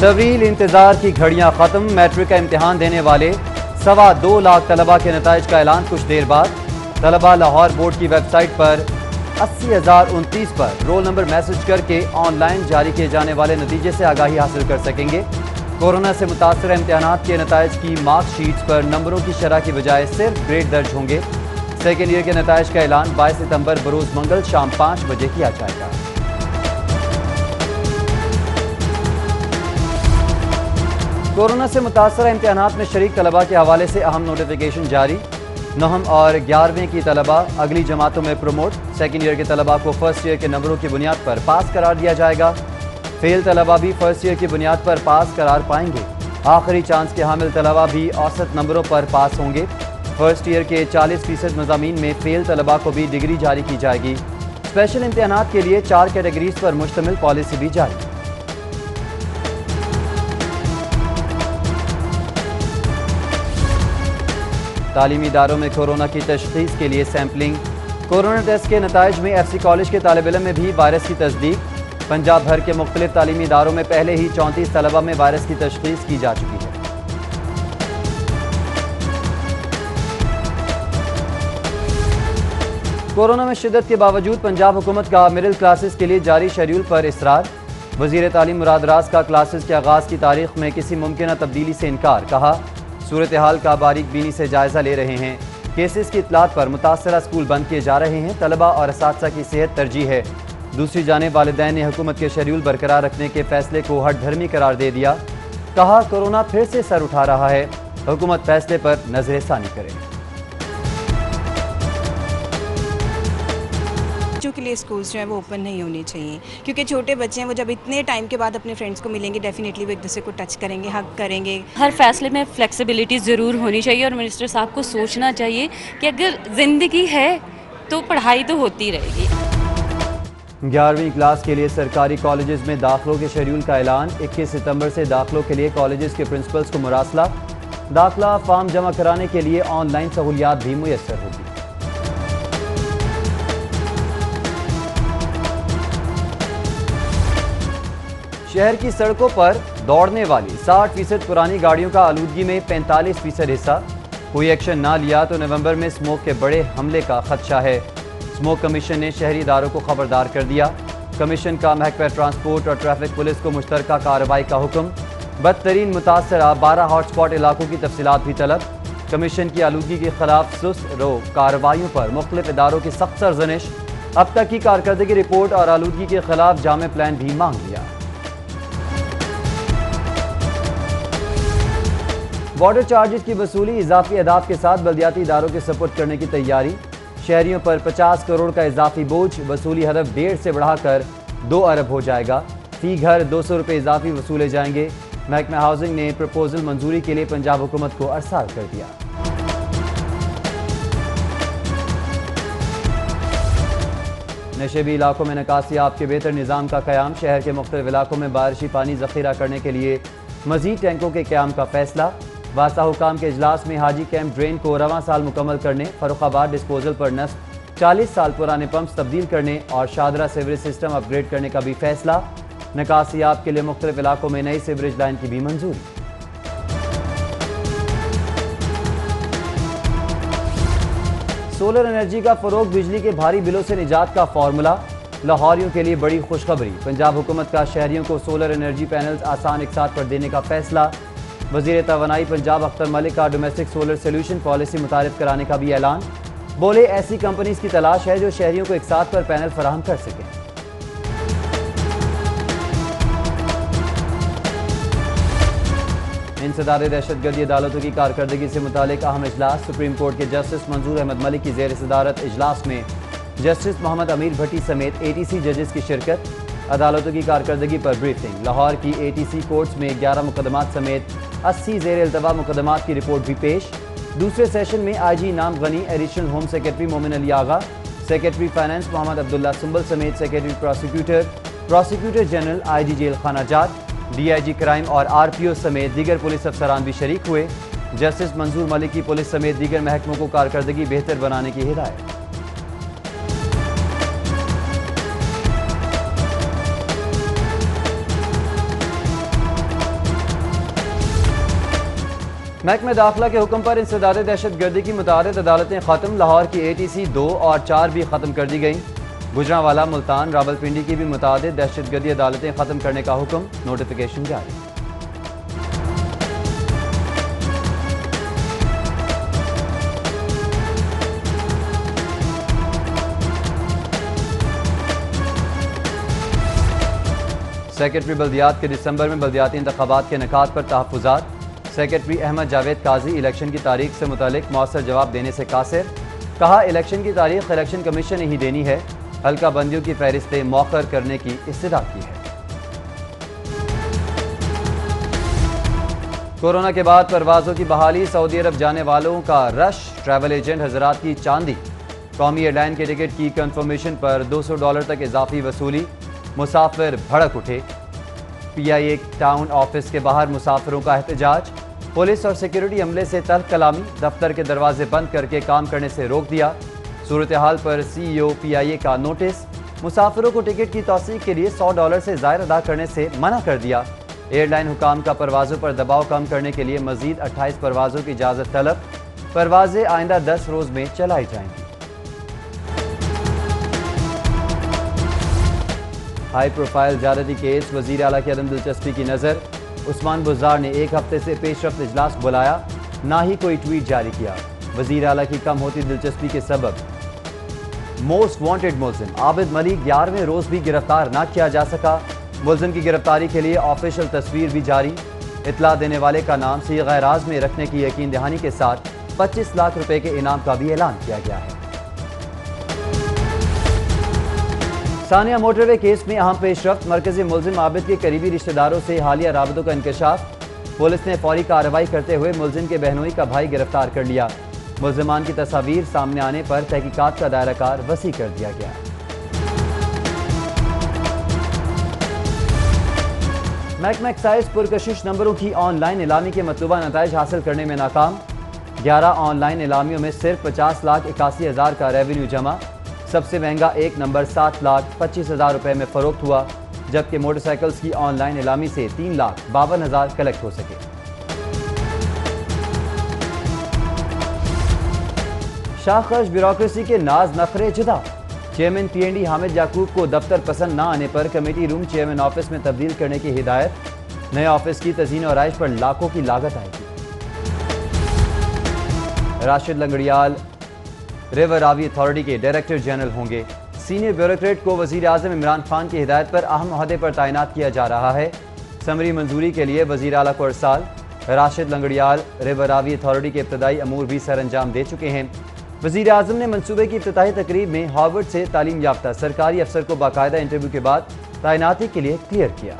طویل انتظار کی گھڑیاں ختم، میٹرک کا امتحان دینے والے 2.25 لاکھ طلبہ کے نتائج کا اعلان کچھ دیر بعد۔ طلبہ لاہور بورڈ کی ویب سائٹ پر 80,029 پر رول نمبر میسج کر کے آن لائن جاری کیے جانے والے نتیجے سے آگاہی حاصل کر سکیں گے۔ کورونا سے متاثرہ امتحانات کے نتائج کی مارک شیٹس پر نمبروں کی شرح کی بجائے صرف گریڈ درج ہوں گے۔ سیکنڈ ایئر کے نتائج کا اعلان 22 ستمبر بروز منگل شام 5 بجے کیا جائے گا۔ کورونا سے متاثرہ امتحانات میں شریک طلبہ کے حوالے سے اہم نوٹیفیکیشن جاری۔ 9 اور 11ویں کی طلبہ اگلی جماعتوں میں پروموٹ۔ سیکنڈ ایئر کے طلبہ کو فرسٹ ایئر کے نمبروں کی بنیاد پر پاس قرار دیا جائے گا۔ فیل طلبہ بھی فرسٹ ایئر کی بنیاد پر پاس قرار پائیں گے۔ آخری چانس کے حامل طلبہ بھی اوسط نمبروں پر پاس ہوں گے۔ فرسٹ ایئر کے 40% مضامین میں فیل طلبہ کو بھی ڈگری جاری کی جائے گی۔ اسپیشل امتحانات کے لیے 4 کیٹیگریز پر مشتمل پالیسی بھی جاری۔ تعلیمی اداروں میں کورونا کی تشخیص کے لیے سیمپلنگ۔ کورونا ٹیسٹ کے نتائج میں ایف سی کالج کے طالب علم میں بھی وائرس کی تصدیق۔ پنجاب بھر کے مختلف تعلیمی اداروں میں پہلے ہی 34 طلبہ میں وائرس کی تشخیص کی جا چکی ہے۔ کورونا میں شدت کے باوجود پنجاب حکومت کا مڈل کلاسز کے لیے جاری شیڈول پر اصرار۔ وزیر تعلیم مراد راز کا کلاسز کے آغاز کی تاریخ میں کسی ممکنہ تبدیلی سے انکار۔ کہا صورتحال کا باریک بینی سے جائزہ لے رہے ہیں۔ کیسز کی اطلاعات پر متاثرہ اسکول بند کیے جا رہے ہیں۔ طلبہ اور اساتذہ کی صحت ترجیح ہے۔ دوسری جانب والدین نے حکومت کے شیڈول برقرار رکھنے کے فیصلے کو ہٹ دھرمی قرار دے دیا۔ کہا کورونا پھر سے سر اٹھا رہا ہے، حکومت فیصلے پر نظر ثانی کرے۔ بچوں کے لیے اسکولس جو ہیں وہ اوپن نہیں ہونے چاہیے، کیونکہ چھوٹے بچے ہیں، وہ جب اتنے ٹائم کے بعد اپنے فرینڈس کو ملیں گے ڈیفینیٹلی وہ ایک دوسرے کو ٹچ کریں گے، حگ کریں گے۔ ہر فیصلے میں فلیکسیبلٹی ضرور ہونی چاہیے اور منسٹر صاحب کو سوچنا چاہیے کہ اگر زندگی ہے تو پڑھائی تو ہوتی رہے گی۔ 11ویں کلاس کے لیے سرکاری کالجز میں داخلوں کے شیڈول کا اعلان۔ 21 ستمبر سے داخلوں کے لیے کالجز کے پرنسپلز کو مراسلہ۔ داخلہ فارم جمع کرانے کے لیے آن لائن سہولیات بھی میسر ہوگی۔ شہر کی سڑکوں پر دوڑنے والی 60% پرانی گاڑیوں کا آلودگی میں 45% حصہ۔ کوئی ایکشن نہ لیا تو نومبر میں اسموک کے بڑے حملے کا خدشہ ہے۔ اسموک کمیشن نے شہری اداروں کو خبردار کر دیا۔ کمیشن کا محکمہ ٹرانسپورٹ اور ٹریفک پولیس کو مشترکہ کارروائی کا حکم۔ بدترین متاثرہ 12 ہاٹ سپاٹ علاقوں کی تفصیلات بھی طلب۔ کمیشن کی آلودگی کے خلاف سست رو کارروائیوں پر مختلف اداروں کی سخت سرزنش۔ اب تک کی کارکردگی رپورٹ اور آلودگی کے خلاف جامع پلان بھی مانگ لیا۔ واٹر چارجز کی وصولی اضافی اہداف کے ساتھ بلدیاتی اداروں کے سپرد کرنے کی تیاری۔ شہریوں پر 50 کروڑ کا اضافی بوجھ، وصولی ہدف 1.5 سے بڑھا کر 2 ارب ہو جائے گا۔ فی گھر 200 روپے اضافی وصولے جائیں گے۔ محکمہ ہاؤسنگ نے پروپوزل منظوری کے لیے پنجاب حکومت کو ارسال کر دیا۔ نشیبی علاقوں میں نکاسیاب کے بہتر نظام کا قیام۔ شہر کے مختلف علاقوں میں بارشی پانی ذخیرہ کرنے کے لیے مزید ٹینکوں کے قیام کا فیصلہ۔ واسطہ حکام کے اجلاس میں حاجی کیمپ ڈرین کو رواں سال مکمل کرنے، فاروق آباد ڈسپوزل پر نصب 40 سال پرانے پمپس تبدیل کرنے اور شادرہ سیوریج سسٹم اپ گریڈ کرنے کا بھی فیصلہ۔ نکاسیاب کے لیے مختلف علاقوں میں نئی سیوریج لائن کی بھی منظوری۔ سولر انرجی کا فروغ، بجلی کے بھاری بلوں سے نجات کا فارمولہ۔ لاہوریوں کے لیے بڑی خوشخبری، پنجاب حکومت کا شہریوں کو سولر انرجی پینلز آسان اقساط پر دینے کا فیصلہ۔ وزیر توانائی پنجاب اختر ملک کا ڈومیسٹک سولر سولوشن پالیسی متعارف کرانے کا بھی اعلان۔ بولے ایسی کمپنیز کی تلاش ہے جو شہریوں کو اقساط پر پینل فراہم کر سکیں۔ انسداد دہشت گردی عدالتوں کی کارکردگی سے متعلق اہم اجلاس۔ سپریم کورٹ کے جسٹس منظور احمد ملک کی زیر صدارت اجلاس میں جسٹس محمد امیر بھٹی سمیت ATC ججز کی شرکت۔ عدالتوں کی کارکردگی پر بریفنگ۔ لاہور کی ATC کورٹس میں 11 مقدمات سمیت 80 زیر التوا مقدمات کی رپورٹ بھی پیش۔ دوسرے سیشن میں IG نام غنی، ایڈیشنل ہوم سیکرٹری مومن علی آغا، سیکرٹری فائنانس محمد عبداللہ سنبل سمیت secretary prosecutor general IG jail خانہ جات، DIG کرائم اور RPO سمیت دیگر پولیس افسران بھی شریک ہوئے۔ جسٹس منظور ملک کی پولیس سمیت دیگر محکموں کو کارکردگی بہتر بنانے کی ہدایت۔ محکمہ داخلہ کے حکم پر انسداد دہشت گردی کی متعدد عدالتیں ختم، لاہور کی ATC 2 اور 4 بھی ختم کر دی گئیں۔ گجرانوالہ، ملتان، راولپنڈی کی بھی متعدد دہشت گردی عدالتیں ختم کرنے کا حکم، نوٹیفیکیشن جاری۔ سیکرٹری بلدیات کے دسمبر میں بلدیاتی انتخابات کے انعقاد پر تحفظات، سیکرٹری احمد جاوید قاضی الیکشن کی تاریخ سے متعلق مؤثر جواب دینے سے قاصر، کہا الیکشن کی تاریخ الیکشن کمیشن نے ہی دینی ہے، حلقہ بندیوں کی فہرستیں مؤخر کرنے کی استدعا کی ہے۔ کورونا کے بعد پروازوں کی بحالی، سعودی عرب جانے والوں کا رش، ٹریول ایجنٹ حضرات کی چاندی، قومی ایئر لائن کے ٹکٹ کی کنفرمیشن پر $200 تک اضافی وصولی، مسافر بھڑک اٹھے۔ PIA ٹاؤن آفس کے باہر مسافروں کا احتجاج، پولیس اور سیکیورٹی عملے سے تلخ کلامی، دفتر کے دروازے بند کر کے کام کرنے سے روک دیا۔ صورتحال پر CEO PIA کا نوٹس، مسافروں کو ٹکٹ کی توثیق کے لیے $100 سے زائد ادا کرنے سے منع کر دیا۔ ایئر لائن حکام کا پروازوں پر دباؤ کم کرنے کے لیے مزید 28 پروازوں کی اجازت طلب، پروازیں آئندہ 10 روز میں چلائی جائیں گی۔ ہائی پروفائل زیادتی کیس، وزیر اعلیٰ کی عدم دلچسپی کی نظر، عثمان بزدار نے ایک ہفتے سے پیش رفت اجلاس بلایا، نہ ہی کوئی ٹویٹ جاری کیا۔ وزیر اعلیٰ کی کم ہوتی دلچسپی کے سبب موسٹ وانٹڈ ملزم عابد ملک 11ویں روز بھی گرفتار نہ کیا جا سکا۔ ملزم کی گرفتاری کے لیے آفیشل تصویر بھی جاری، اطلاع دینے والے کا نام صیغہ راز میں رکھنے کی یقین دہانی کے ساتھ 25 لاکھ روپے کے انعام کا بھی اعلان کیا گیا ہے۔ ثانیہ موٹر وے کیس میں اہم پیش رفت، مرکزی ملزم عابد کے قریبی رشتہ داروں سے حالیہ رابطوں کا انکشاف، پولیس نے فوری کارروائی کرتے ہوئے ملزم کے بہنوئی کا بھائی گرفتار کر لیا۔ ملزمان کی تصاویر سامنے آنے پر تحقیقات کا دائرہ کار وسیع کر دیا گیا۔ محکمہ ایکسائز پرکشش نمبروں کی آن لائن نیلامی کے مطلوبہ نتائج حاصل کرنے میں ناکام، 11 آن لائن نیلامیوں میں صرف 50,81,000 کا ریونیو جمع، سب سے مہنگا ایک نمبر 7,25,000 روپے میں فروخت ہوا، جبکہ موٹر سائیکلز کی آن لائن نیلامی سے 3,52,000 کلیکٹ ہو سکے۔ شاہ خرچ بیوروکریسی کے ناز نخرے جدا، چیئرمین PND حامد یعقوب کو دفتر پسند نہ آنے پر کمیٹی روم چیئرمین آفس میں تبدیل کرنے کی ہدایت، نئے آفس کی تزئین و آرائش پر لاکھوں کی لاگت آئے گی۔ راشد لنگڑیال ریور راوی اتھارٹی کے ڈائریکٹر جنرل ہوں گے، سینئر بیوروکریٹ کو وزیر اعظم عمران خان کی ہدایت پر اہم عہدے پر تعینات کیا جا رہا ہے، سمری منظوری کے لیے وزیر اعلیٰ کو ارسال۔ راشد لنگڑیال ریور راوی اتھارٹی کے ابتدائی امور بھی سر انجام دے چکے ہیں۔ وزیر اعظم نے منصوبے کی افتتاحی تقریب میں ہارورڈ سے تعلیم یافتہ سرکاری افسر کو باقاعدہ انٹرویو کے بعد تعیناتی کے لیے کلیئر کیا۔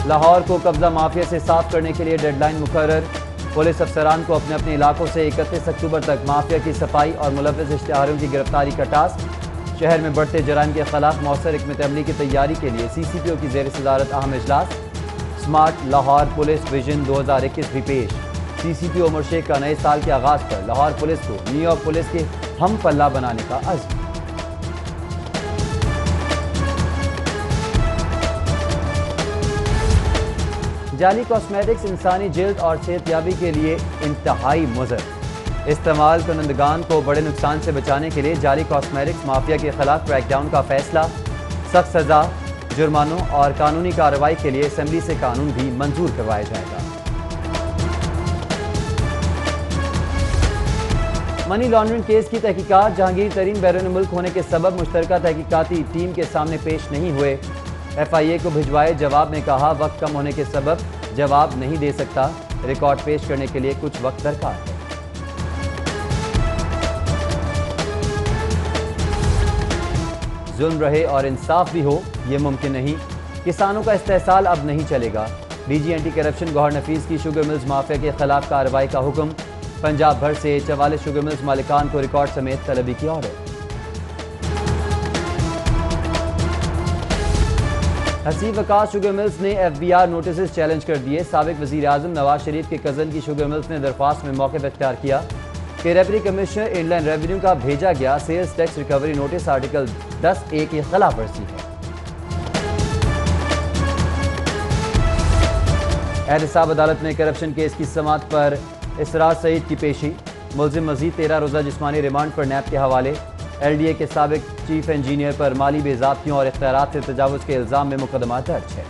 لاہور کو قبضہ مافیا سے صاف کرنے کے لیے ڈیڈ لائن مقرر، پولیس افسران کو اپنے اپنے علاقوں سے 31 اکتوبر تک مافیا کی صفائی اور ملوث اشتہاروں کی گرفتاری کا ٹاسک۔ شہر میں بڑھتے جرائم کے خلاف مؤثر حکمت عملی کی تیاری کے لیے CCPO کی زیر صدارت اہم اجلاس، سمارٹ لاہور پولیس ویژن 2021 بھی پیش۔ CCPO عمر شیخ کا نئے سال کے آغاز پر لاہور پولیس کو نیو یارک پولیس کے ہم پلہ بنانے کا عزم۔ جعلی کاسمیٹکس انسانی جلد اور صحت یابی کے لیے انتہائی مضر، استعمال کنندگان کو بڑے نقصان سے بچانے کے لیے جعلی کاسمیٹکس مافیا کے خلاف کریک ڈاؤن کا فیصلہ، سخت سزا، جرمانوں اور قانونی کارروائی کے لیے اسمبلی سے قانون بھی منظور کروایا جائے گا۔ منی لانڈرنگ کیس کی تحقیقات، جہانگیر ترین بیرون ملک ہونے کے سبب مشترکہ تحقیقاتی ٹیم کے سامنے پیش نہیں ہوئے، FIA کو بھجوائے جواب میں کہا وقت کم ہونے کے سبب جواب نہیں دے سکتا، ریکارڈ پیش کرنے کے لیے کچھ وقت درکار ہے۔ ظلم رہے اور انصاف بھی ہو یہ ممکن نہیں، کسانوں کا استحصال اب نہیں چلے گا، DG اینٹی کرپشن گوہر نفیس کی شوگر ملز مافیا کے خلاف کارروائی کا حکم، پنجاب بھر سے 44 شوگر ملز مالکان کو ریکارڈ سمیت طلبی کی آرڈر۔ حسیب وقاص شوگر ملز نے FBR نوٹسز چیلنج کر دیے، سابق وزیر اعظم نواز شریف کے کزن کی شوگر ملز نے درخواست میں موقف اختیار کیا کہ revenue commissioner inland revenue کا بھیجا گیا sales tax recovery notice article 10A کی خلاف ورزی ہے۔ احتساب عدالت میں کرپشن کیس کی سماعت پر اسرار سعید کی پیشی، ملزم مزید 13 روزہ جسمانی ریمانڈ پر نیب کے حوالے۔ ایل ڈی اے کے سابق چیف انجینئر پر مالی بے ضابطیوں اور اختیارات سے تجاوز کے الزام میں مقدمہ درج ہے۔